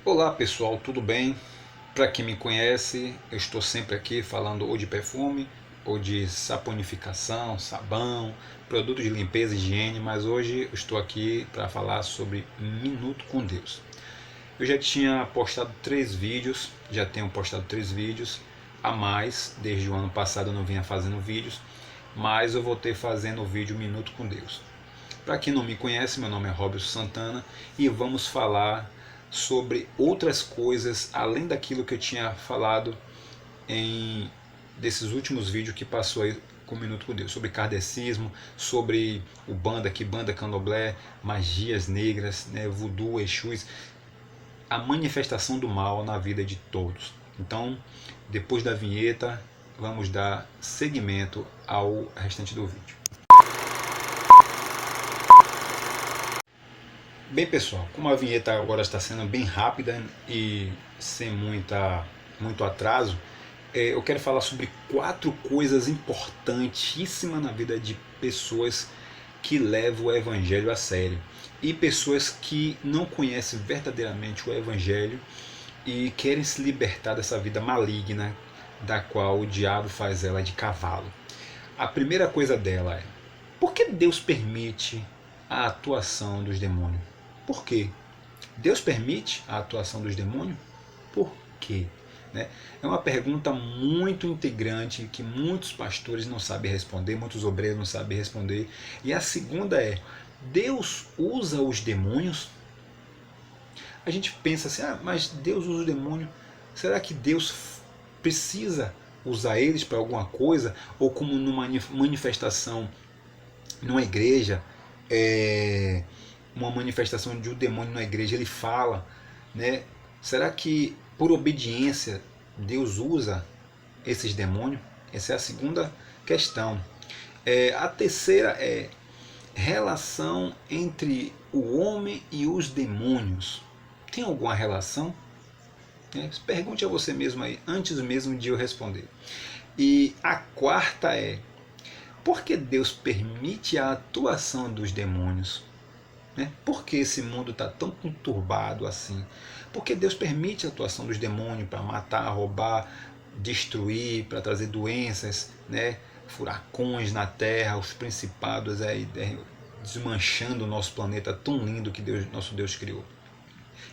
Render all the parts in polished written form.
Olá pessoal, tudo bem? Para quem me conhece, eu estou sempre aqui falando ou de perfume, ou de saponificação, sabão, produtos de limpeza e higiene, mas hoje eu estou aqui para falar sobre Minuto com Deus. Eu já tinha postado 3 vídeos, já tenho postado 3 vídeos a mais, desde o ano passado eu não vinha fazendo vídeos, mas eu voltei fazendo o vídeo Minuto com Deus. Para quem não me conhece, meu nome é Robson Santana e vamos falar sobre outras coisas além daquilo que eu tinha falado em desses últimos vídeos que passou aí com o Minuto com Deus, sobre kardecismo, sobre o banda, banda candomblé, magias negras, né, voodoo, exus, a manifestação do mal na vida de todos. Então, depois da vinheta, vamos dar seguimento ao restante do vídeo. Bem pessoal, como a vinheta agora está sendo bem rápida e sem muito atraso, eu quero falar sobre 4 coisas importantíssimas na vida de pessoas que levam o Evangelho a sério e pessoas que não conhecem verdadeiramente o Evangelho e querem se libertar dessa vida maligna da qual o diabo faz ela de cavalo. A primeira coisa dela é: por que Deus permite a atuação dos demônios? Por quê? Deus permite a atuação dos demônios? Por quê? Né? É uma pergunta muito integrante que muitos pastores não sabem responder, muitos obreiros não sabem responder. E a segunda é: Deus usa os demônios? A gente pensa assim, mas Deus usa os demônios. Será que Deus precisa usar eles para alguma coisa? Ou como numa manifestação, numa igreja, uma manifestação de um demônio na igreja, ele fala, né? Será que por obediência Deus usa esses demônios? Essa é a segunda questão. A terceira é relação entre o homem e os demônios. Tem alguma relação? Pergunte a você mesmo aí, antes mesmo de eu responder. E a quarta é: por que Deus permite a atuação dos demônios? Por que esse mundo está tão conturbado assim? Porque Deus permite a atuação dos demônios para matar, roubar, destruir, para trazer doenças, furacões na terra, os principados aí desmanchando o nosso planeta tão lindo que nosso Deus criou.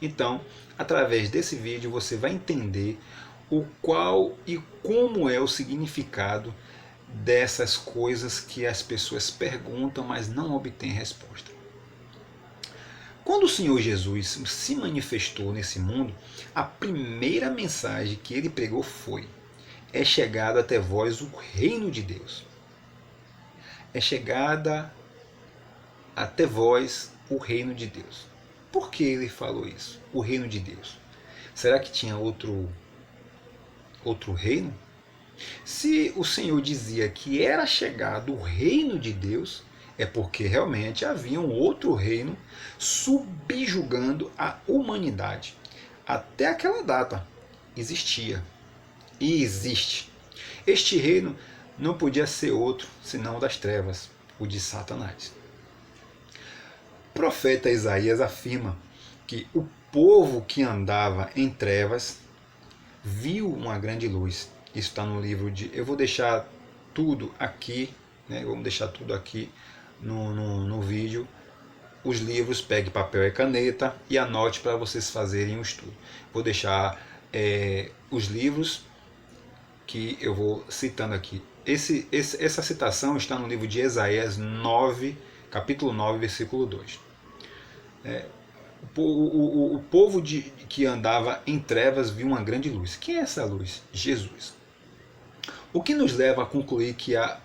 Então, através desse vídeo você vai entender o qual e como é o significado dessas coisas que as pessoas perguntam, mas não obtêm resposta. Quando o Senhor Jesus se manifestou nesse mundo, a primeira mensagem que ele pregou foi: é chegado até vós o reino de Deus. É chegada até vós o reino de Deus. Por que ele falou isso? O reino de Deus. Será que tinha outro reino? Se o Senhor dizia que era chegado o reino de Deus, é porque realmente havia um outro reino subjugando a humanidade. Até aquela data existia e existe. Este reino não podia ser outro senão o das trevas, o de Satanás. O profeta Isaías afirma que o povo que andava em trevas viu uma grande luz. Isso está no livro de... Eu vou deixar tudo aqui, vamos deixar tudo aqui no vídeo. Os livros, pegue papel e caneta e anote para vocês fazerem um estudo. Vou deixar os livros que eu vou citando aqui. Essa citação está no livro de Isaías 9, capítulo 9, versículo 2. O povo que andava em trevas viu uma grande luz. Quem é essa luz? Jesus. O que nos leva a concluir que há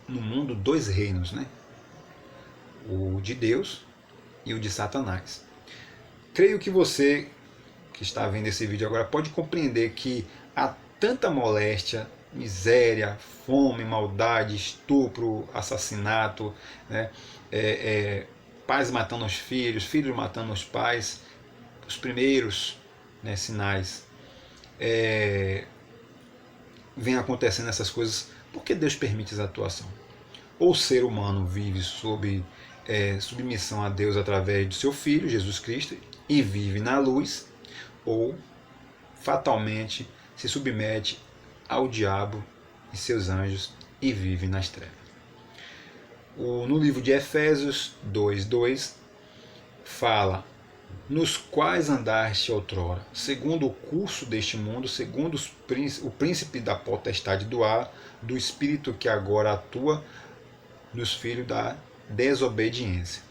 no mundo 2 reinos, o de Deus e o de Satanás. Creio que você que está vendo esse vídeo agora pode compreender que há tanta moléstia, miséria, fome, maldade, estupro, assassinato, pais matando os filhos, filhos matando os pais, os primeiros sinais. Vem acontecendo essas coisas porque Deus permite essa atuação. Ou o ser humano vive sob submissão a Deus através do seu Filho, Jesus Cristo, e vive na luz, ou fatalmente se submete ao diabo e seus anjos e vive nas trevas. No livro de Efésios 2:2 fala: nos quais andaste outrora, segundo o curso deste mundo, segundo o príncipe da potestade do ar, do espírito que agora atua nos filhos da desobediência.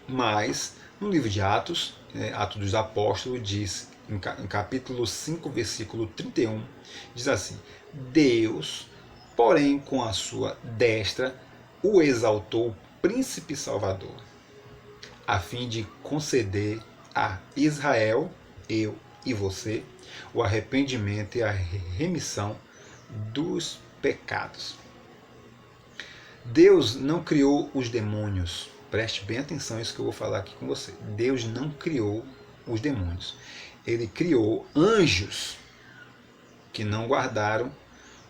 Mas, no livro de Atos, Atos dos Apóstolos, diz, em capítulo 5, versículo 31, diz assim: Deus, porém, com a sua destra, o exaltou príncipe salvador, a fim de conceder a Israel, eu e você, o arrependimento e a remissão dos pecados. Deus não criou os demônios. Preste bem atenção a isso que eu vou falar aqui com você. Deus não criou os demônios. Ele criou anjos que não guardaram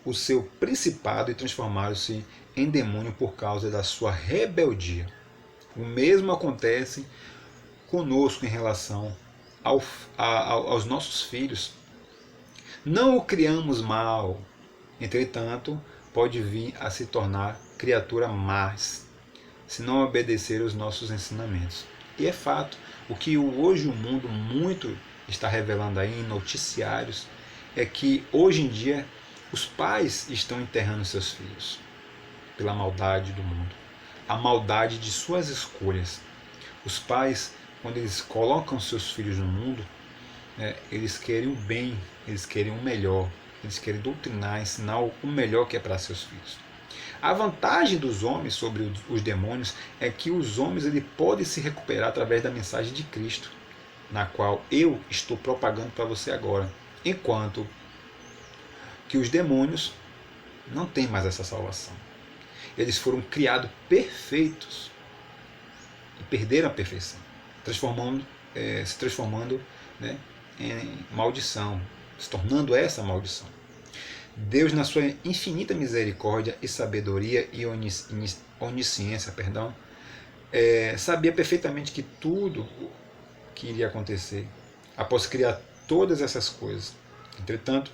o seu principado e transformaram-se em demônio por causa da sua rebeldia. O mesmo acontece conosco em relação aos nossos filhos. Não o criamos mal, entretanto, pode vir a se tornar criatura más, se não obedecer os nossos ensinamentos. E é fato, o que hoje o mundo muito está revelando aí em noticiários é que hoje em dia os pais estão enterrando seus filhos pela maldade do mundo, a maldade de suas escolhas. Os pais, quando eles colocam seus filhos no mundo, eles querem o bem, eles querem o melhor, eles querem doutrinar, ensinar o melhor que é para seus filhos. A vantagem dos homens sobre os demônios é que os homens podem se recuperar através da mensagem de Cristo, na qual eu estou propagando para você agora, enquanto que os demônios não têm mais essa salvação. Eles foram criados perfeitos e perderam a perfeição, se transformando em maldição, se tornando essa maldição. Deus, na sua infinita misericórdia e sabedoria e onisciência, sabia perfeitamente que tudo que iria acontecer após criar todas essas coisas. Entretanto,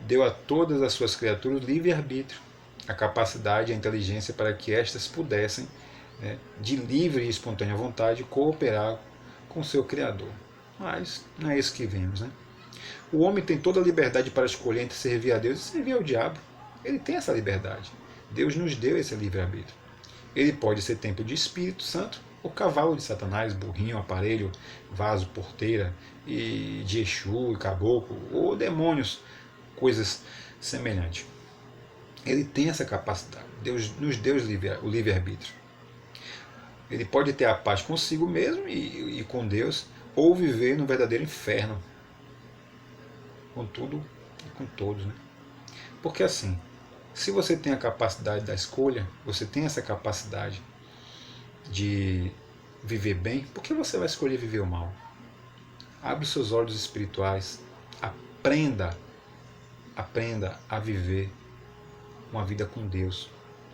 deu a todas as suas criaturas livre-arbítrio, a capacidade e a inteligência para que estas pudessem, de livre e espontânea vontade, cooperar com seu Criador. Mas não é isso que vemos, né? O homem tem toda a liberdade para escolher entre servir a Deus e servir ao diabo. Ele tem essa liberdade. Deus nos deu esse livre-arbítrio. Ele pode ser templo de Espírito Santo, ou cavalo de Satanás, burrinho, aparelho, vaso, porteira, e de Exu e caboclo, ou demônios, coisas semelhantes. Ele tem essa capacidade. Deus nos deu o livre-arbítrio. Ele pode ter a paz consigo mesmo e com Deus, ou viver no verdadeiro inferno, com tudo e com todos. Né? Porque assim, se você tem a capacidade da escolha, você tem essa capacidade de viver bem, por que você vai escolher viver o mal? Abre os seus olhos espirituais, aprenda a viver uma vida com Deus.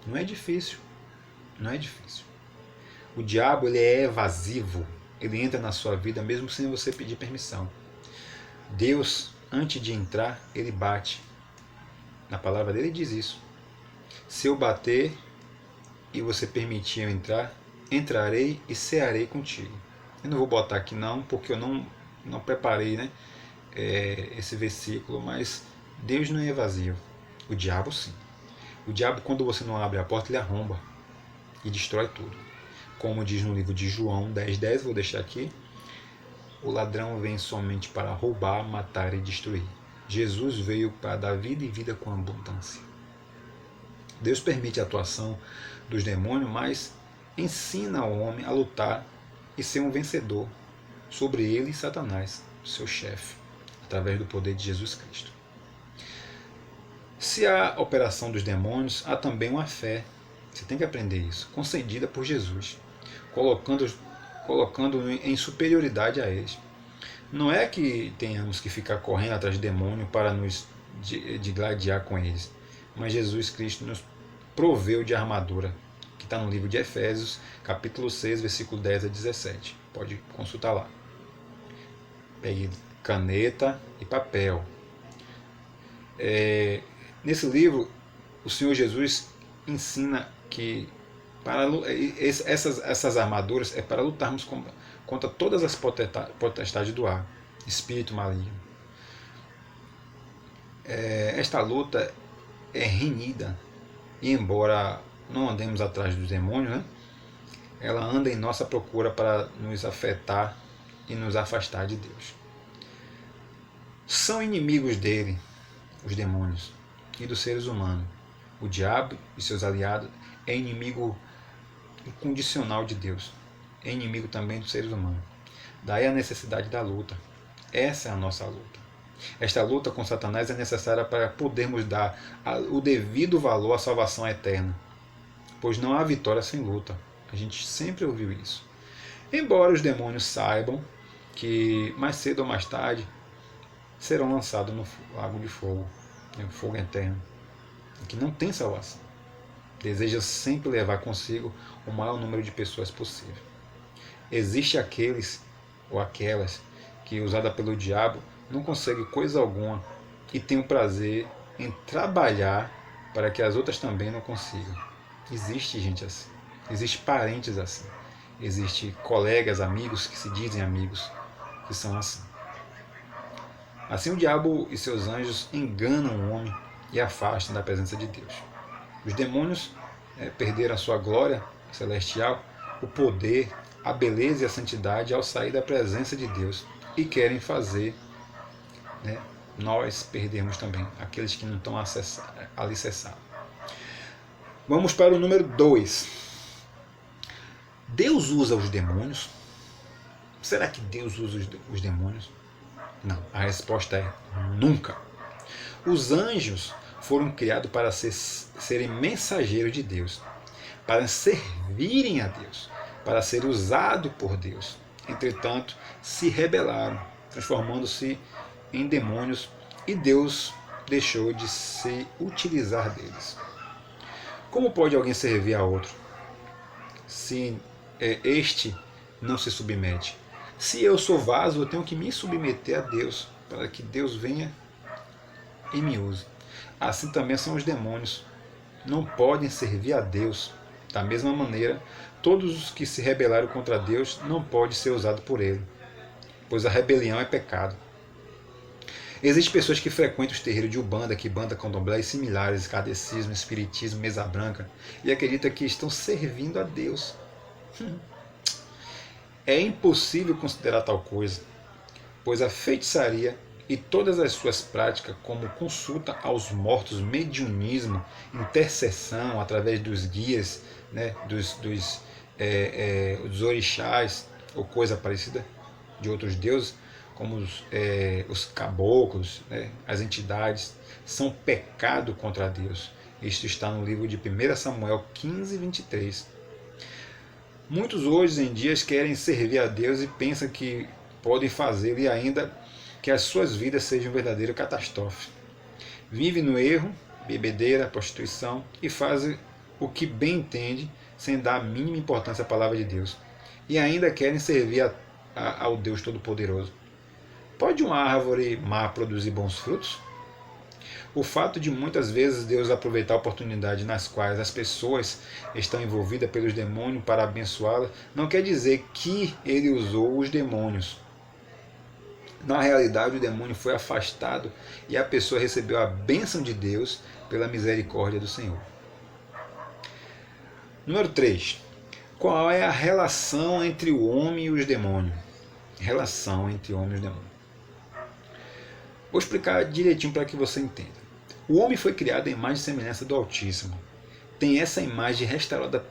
Não é difícil, não é difícil. O diabo, ele é evasivo, ele entra na sua vida mesmo sem você pedir permissão. Deus, antes de entrar, ele bate. Na palavra dele diz isso. Se eu bater e você permitir eu entrar, entrarei e cearei contigo. Eu não vou botar aqui não, porque eu não preparei esse versículo, mas Deus não é evasivo. O diabo sim. O diabo, quando você não abre a porta, ele arromba e destrói tudo. Como diz no livro de João 10:10, vou deixar aqui, o ladrão vem somente para roubar, matar e destruir. Jesus veio para dar vida e vida com abundância. Deus permite a atuação dos demônios, mas ensina ao homem a lutar e ser um vencedor sobre ele e Satanás, seu chefe, através do poder de Jesus Cristo. Se há operação dos demônios, há também uma fé. Você tem que aprender isso, concedida por Jesus, colocando em superioridade a eles. Não é que tenhamos que ficar correndo atrás de demônio para nos digladiar com eles, mas Jesus Cristo nos proveu de armadura, que está no livro de Efésios, capítulo 6, versículo 10 a 17. Pode consultar lá. Pegue caneta e papel. Nesse livro, o Senhor Jesus ensina que essas armaduras é para lutarmos contra todas as potestades do ar, espírito maligno. Esta luta é renhida, e embora não andemos atrás dos demônios, né, ela anda em nossa procura para nos afetar e nos afastar de Deus. São inimigos dele, os demônios, e dos seres humanos. O diabo e seus aliados é inimigo incondicional de Deus, é inimigo também dos seres humanos. Daí a necessidade da luta. Essa é a nossa luta. Esta luta com Satanás é necessária para podermos dar o devido valor à salvação eterna, pois não há vitória sem luta. A gente sempre ouviu isso. Embora os demônios saibam que mais cedo ou mais tarde serão lançados no lago de fogo, no fogo eterno, que não tem salvação. Deseja sempre levar consigo o maior número de pessoas possível. Existe aqueles ou aquelas que, usada pelo diabo, não consegue coisa alguma e tem o prazer em trabalhar para que as outras também não consigam. Existe gente assim. Existe parentes assim. Existe colegas, amigos que se dizem amigos que são assim. Assim o diabo e seus anjos enganam o homem e afastam da presença de Deus. Os demônios perderam a sua glória celestial, o poder, a beleza e a santidade ao sair da presença de Deus e querem fazer nós perdermos também, aqueles que não estão alicerçados. Vamos para o número 2. Deus usa os demônios? Será que Deus usa os demônios? Não, a resposta é nunca. Os anjos foram criados para serem mensageiros de Deus, para servirem a Deus, para ser usados por Deus. Entretanto, se rebelaram, transformando-se em demônios, e Deus deixou de se utilizar deles. Como pode alguém servir a outro se este não se submete? Se eu sou vaso, eu tenho que me submeter a Deus, para que Deus venha e me use. Assim também são os demônios. Não podem servir a Deus. Da mesma maneira, todos os que se rebelaram contra Deus não podem ser usados por Ele, pois a rebelião é pecado. Existem pessoas que frequentam os terreiros de Umbanda, Quimbanda, Candomblé e similares, kardecismo, espiritismo, mesa branca, e acreditam que estão servindo a Deus. É impossível considerar tal coisa, pois a feitiçaria e todas as suas práticas, como consulta aos mortos, mediunismo, intercessão através dos guias, dos orixás ou coisa parecida de outros deuses, como os caboclos, as entidades, são pecado contra Deus. Isto está no livro de 1 Samuel 15, 23. Muitos hoje em dia querem servir a Deus e pensam que podem fazê-lo e ainda que as suas vidas sejam um verdadeiro catástrofe. Vivem no erro, bebedeira, prostituição e fazem o que bem entende sem dar a mínima importância à palavra de Deus. E ainda querem servir ao Deus Todo-Poderoso. Pode uma árvore má produzir bons frutos? O fato de muitas vezes Deus aproveitar oportunidades nas quais as pessoas estão envolvidas pelos demônios para abençoá-las não quer dizer que Ele usou os demônios. Na realidade, o demônio foi afastado e a pessoa recebeu a bênção de Deus pela misericórdia do Senhor. Número 3. Qual é a relação entre o homem e os demônios? Relação entre o homem e os demônios. Vou explicar direitinho para que você entenda. O homem foi criado em imagem e semelhança do Altíssimo. Tem essa imagem restaurada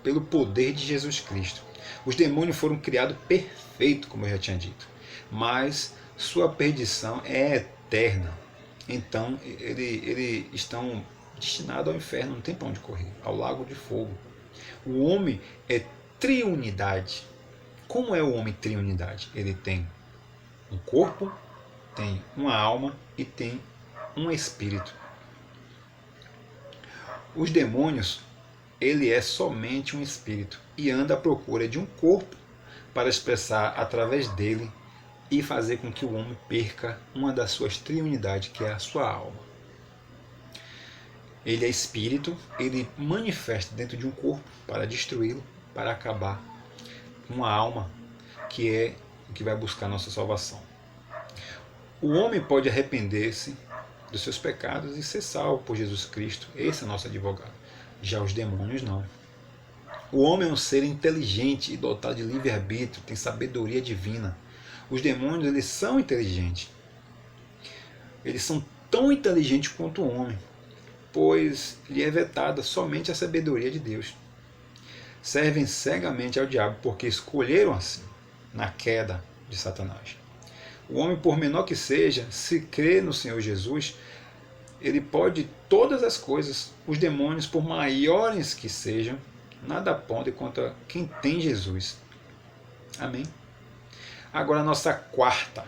pelo poder de Jesus Cristo. Os demônios foram criados perfeitos, como eu já tinha dito. Mas sua perdição é eterna. Então, eles estão destinados ao inferno, não tem para onde correr, ao lago de fogo. O homem é triunidade. Como é o homem triunidade? Ele tem um corpo, tem uma alma e tem um espírito. Os demônios, ele é somente um espírito e anda à procura de um corpo para expressar através dele e fazer com que o homem perca uma das suas triunidades, que é a sua alma. Ele é espírito, ele manifesta dentro de um corpo para destruí-lo, para acabar com a alma, que é o que vai buscar a nossa salvação. O homem pode arrepender-se dos seus pecados e ser salvo por Jesus Cristo. Esse é nosso advogado. Já os demônios não. O homem é um ser inteligente e dotado de livre-arbítrio, tem sabedoria divina. Os demônios, eles são inteligentes. Eles são tão inteligentes quanto o homem, pois lhe é vetada somente a sabedoria de Deus. Servem cegamente ao diabo porque escolheram assim, na queda de Satanás. O homem, por menor que seja, se crê no Senhor Jesus, ele pode todas as coisas. Os demônios, por maiores que sejam, nada podem contra quem tem Jesus. Amém? Agora a nossa quarta.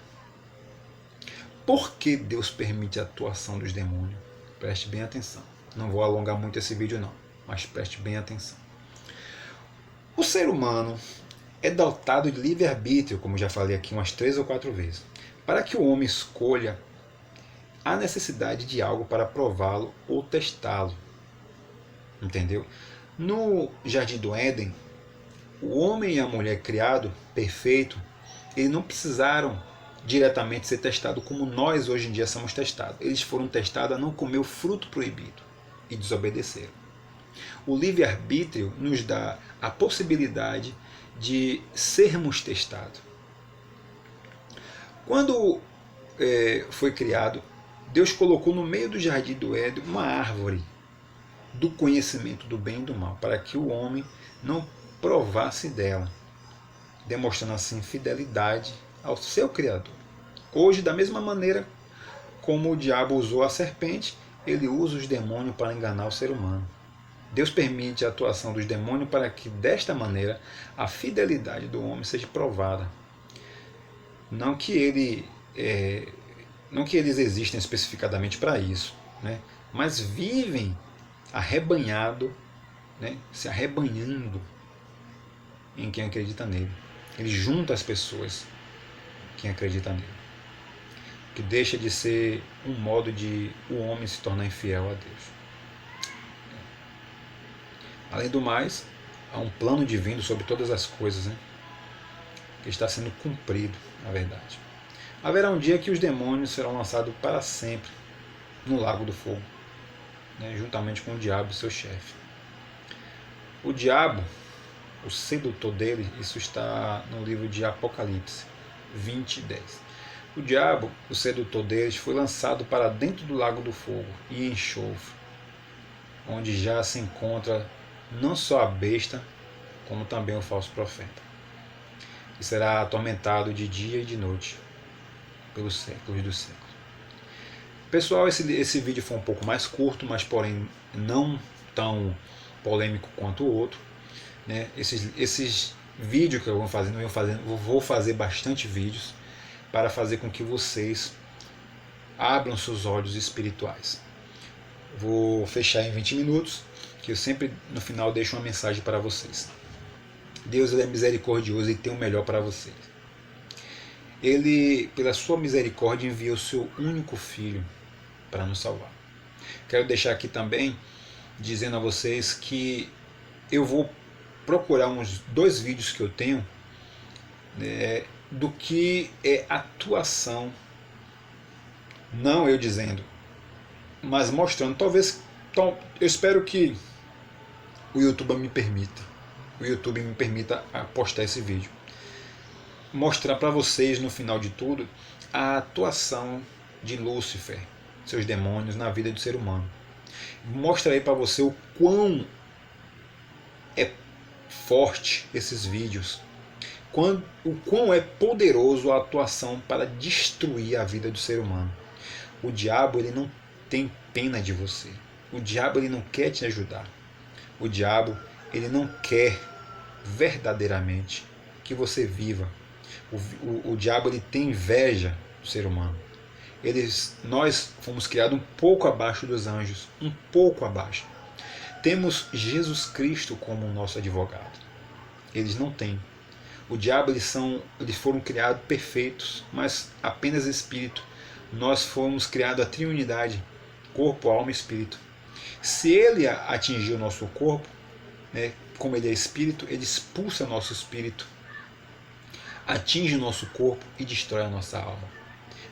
Por que Deus permite a atuação dos demônios? Preste bem atenção. Não vou alongar muito esse vídeo não, mas preste bem atenção. O ser humano é dotado de livre-arbítrio, como já falei aqui umas 3 ou 4 vezes. Para que o homem escolha, há necessidade de algo para prová-lo ou testá-lo. Entendeu? No Jardim do Éden, o homem e a mulher criado, perfeito, eles não precisaram diretamente ser testados como nós hoje em dia somos testados. Eles foram testados a não comer o fruto proibido e desobedeceram. O livre-arbítrio nos dá a possibilidade de sermos testados. Quando foi criado, Deus colocou no meio do Jardim do Éden uma árvore do conhecimento do bem e do mal, para que o homem não provasse dela, demonstrando assim fidelidade ao seu Criador. Hoje, da mesma maneira como o diabo usou a serpente, ele usa os demônios para enganar o ser humano. Deus permite a atuação dos demônios para que, desta maneira, a fidelidade do homem seja provada. Não que eles existem especificadamente para isso, né? Mas vivem arrebanhado, né? Se arrebanhando em quem acredita nele. Ele junta as pessoas, quem acredita nele. Que deixa de ser um modo de o homem se tornar infiel a Deus. Além do mais, há um plano divino sobre todas as coisas, né? Que está sendo cumprido, na verdade. Haverá um dia que os demônios serão lançados para sempre no lago do fogo, né? Juntamente com o diabo e seu chefe. O diabo, o sedutor dele, isso está no livro de Apocalipse 20:10. O diabo, o sedutor deles, foi lançado para dentro do lago do fogo e enxofre, onde já se encontra não só a besta, como também o falso profeta. E será atormentado de dia e de noite, pelos séculos dos séculos. Pessoal, esse vídeo foi um pouco mais curto, mas porém não tão polêmico quanto o outro, né? Esses vídeos que eu vou fazer bastante vídeos para fazer com que vocês abram seus olhos espirituais. Vou fechar em 20 minutos, que eu sempre no final deixo uma mensagem para vocês. Deus, ele é misericordioso e tem o melhor para vocês. Ele, pela sua misericórdia, enviou o seu único filho para nos salvar. Quero deixar aqui também dizendo a vocês que eu vou procurar uns 2 vídeos que eu tenho, né, do que é atuação, não eu dizendo, mas mostrando. Talvez, eu espero que o YouTube me permita postar esse vídeo, mostrar para vocês no final de tudo a atuação de Lúcifer, seus demônios na vida do ser humano. Mostrarei para você o quão é forte esses vídeos, o quão é poderoso a atuação para destruir a vida do ser humano. O diabo, ele não tem pena de você. O diabo, ele não quer te ajudar. O diabo, ele não quer verdadeiramente que você viva. O diabo, ele tem inveja do ser humano. Nós fomos criados um pouco abaixo dos anjos, um pouco abaixo. Temos Jesus Cristo como nosso advogado. Eles não têm. O diabo, eles foram criados perfeitos, mas apenas espírito. Nós fomos criados a triunidade, corpo, alma e espírito. Se ele atingir o nosso corpo, né, como ele é espírito, ele expulsa nosso espírito, atinge o nosso corpo e destrói a nossa alma.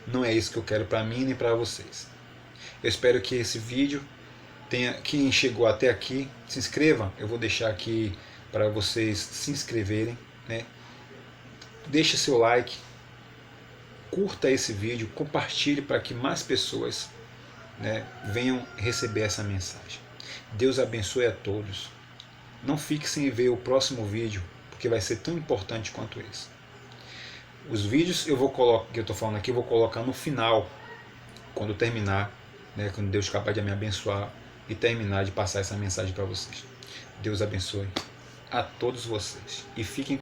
Não é isso que eu quero para mim nem para vocês. Eu espero que esse vídeo tenha, quem chegou até aqui, se inscreva. Eu vou deixar aqui para vocês se inscreverem, né? Deixe seu like, curta esse vídeo, compartilhe para que mais pessoas, né, venham receber essa mensagem. Deus abençoe a todos. Não fique sem ver o próximo vídeo, porque vai ser tão importante quanto esse. Os vídeos que eu estou falando aqui, eu vou colocar no final, quando terminar, né, quando Deus acabar de me abençoar e terminar de passar essa mensagem para vocês. Deus abençoe a todos vocês e fiquem